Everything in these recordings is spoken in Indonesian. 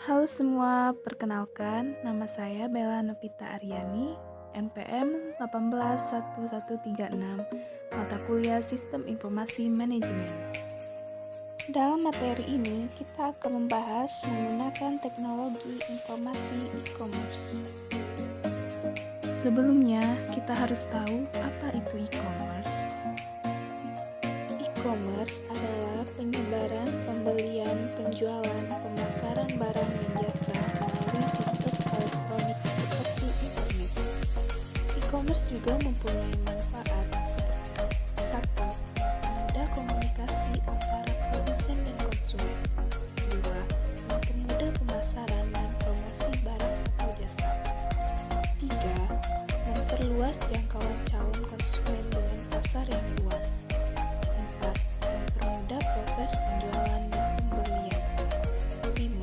Halo semua, perkenalkan nama saya Bella Novita Aryani, NPM 181136, mata kuliah Sistem Informasi Manajemen. Dalam materi ini, kita akan membahas menggunakan teknologi informasi e-commerce. Sebelumnya, kita harus tahu apa itu e-commerce. E-commerce adalah penyebaran, pembelian, penjualan, pemasaran barang dan jasa melalui sistem elektronik seperti internet. E-commerce juga mempunyai manfaat seperti satu, mempermudah komunikasi antara produsen dan konsumen. Dua, mempermudah pemasaran dan promosi barang atau jasa. Tiga, memperluas jangkauan calon konsumen dengan pasar yang luas. 4. Mempermudah proses penjualan dan pembelian. 5.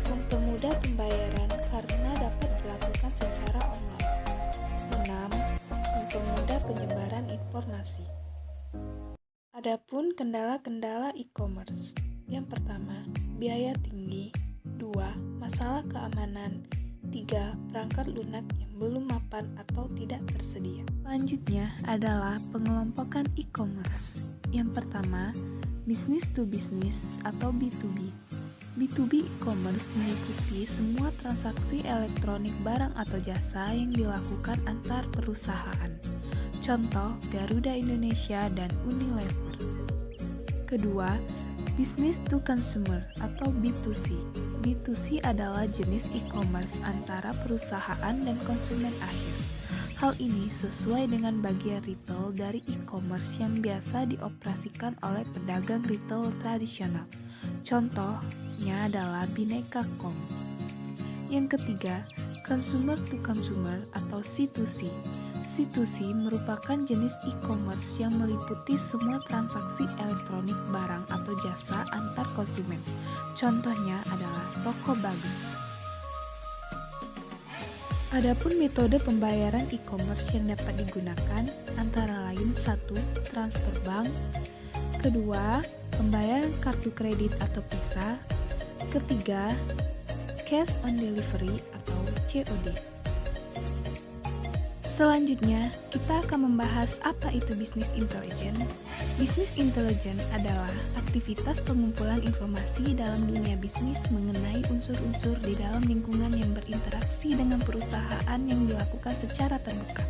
Mempermudah pembayaran karena dapat dilakukan secara online. 6. Mempermudah penyebaran informasi. Adapun kendala-kendala e-commerce. Yang pertama, biaya tinggi. 2. Masalah keamanan. 3. Perangkat lunak yang belum mapan atau tidak tersedia. Selanjutnya adalah pengelompokan e-commerce. Yang pertama, business to business atau B2B. B2B e-commerce meliputi semua transaksi elektronik barang atau jasa yang dilakukan antar perusahaan. Contoh, Garuda Indonesia dan Unilever. Kedua, business to consumer atau B2C. B2C adalah jenis e-commerce antara perusahaan dan konsumen akhir. Hal ini sesuai dengan bagian retail dari e-commerce yang biasa dioperasikan oleh pedagang retail tradisional. Contohnya adalah Bineka.com. Yang ketiga, consumer to consumer atau C2C. C2C merupakan jenis e-commerce yang meliputi semua transaksi elektronik barang atau jasa antar konsumen. Contohnya adalah Toko Bagus. Adapun metode pembayaran e-commerce yang dapat digunakan antara lain 1. Transfer bank. Kedua, pembayaran kartu kredit atau Visa. Ketiga, cash on delivery atau COD. Selanjutnya, kita akan membahas apa itu business intelligence. Business intelligence adalah aktivitas pengumpulan informasi dalam dunia bisnis mengenai unsur-unsur di dalam lingkungan yang berinteraksi dengan perusahaan yang dilakukan secara terbuka.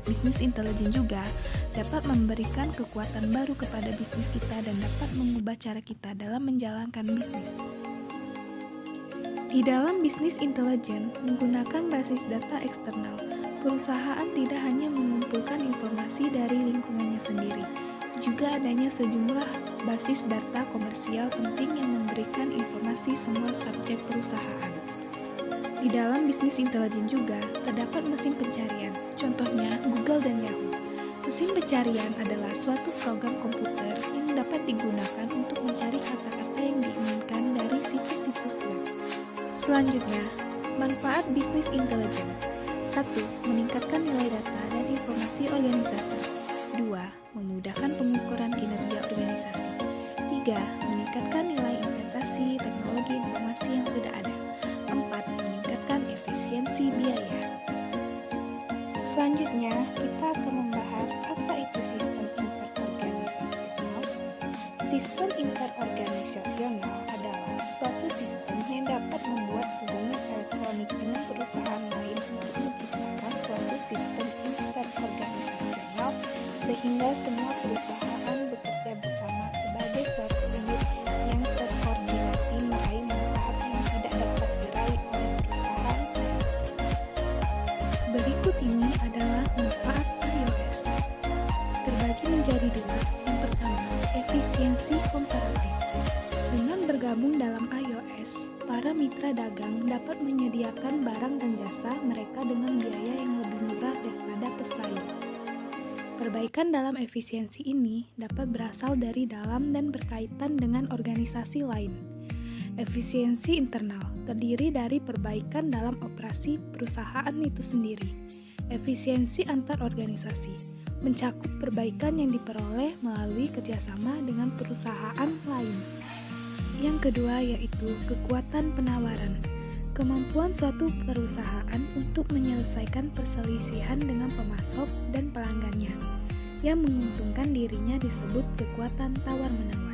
Business intelligence juga dapat memberikan kekuatan baru kepada bisnis kita dan dapat mengubah cara kita dalam menjalankan bisnis. Di dalam business intelligence menggunakan basis data eksternal, perusahaan tidak hanya mengumpulkan informasi dari lingkungannya sendiri, juga adanya sejumlah basis data komersial penting yang memberikan informasi semua subjek perusahaan. Di dalam bisnis intelligence juga terdapat mesin pencarian, contohnya Google dan Yahoo. Mesin pencarian adalah suatu program komputer yang dapat digunakan untuk mencari kata-kata yang diinginkan dari situs-situs web. Selanjutnya, manfaat bisnis intelligence. 1. Meningkatkan nilai data dan informasi organisasi. 2. Memudahkan pengukuran kinerja organisasi. 3. Meningkatkan nilai implementasi teknologi informasi yang sudah ada. 4. Meningkatkan efisiensi biaya. Selanjutnya, kita akan membahas apa itu sistem interorganisasional. Sistem interorganisasional adalah suatu sistem yang dapat membuat hubungan elektronik dengan perusahaan lain untuk menciptakan suatu sistem interorganisasional sehingga semua perusahaan bekerja bersama sebagai suatu unit yang terkoordinasi meraih manfaat yang tidak dapat diraih oleh perusahaan lain. Berikut ini adalah manfaat iOS. Terbagi menjadi dua. Yang pertama, efisiensi komparatif. Dengan bergabung dalam iOS, para mitra dagang dapat menyediakan barang dan jasa mereka dengan biaya yang lebih murah daripada pesaing. Perbaikan dalam efisiensi ini dapat berasal dari dalam dan berkaitan dengan organisasi lain. Efisiensi internal terdiri dari perbaikan dalam operasi perusahaan itu sendiri. Efisiensi antar organisasi mencakup perbaikan yang diperoleh melalui kerjasama dengan perusahaan lain. Yang kedua yaitu kekuatan penawaran. Kemampuan suatu perusahaan untuk menyelesaikan perselisihan dengan pemasok dan pelanggannya yang menguntungkan dirinya disebut kekuatan tawar-menawar.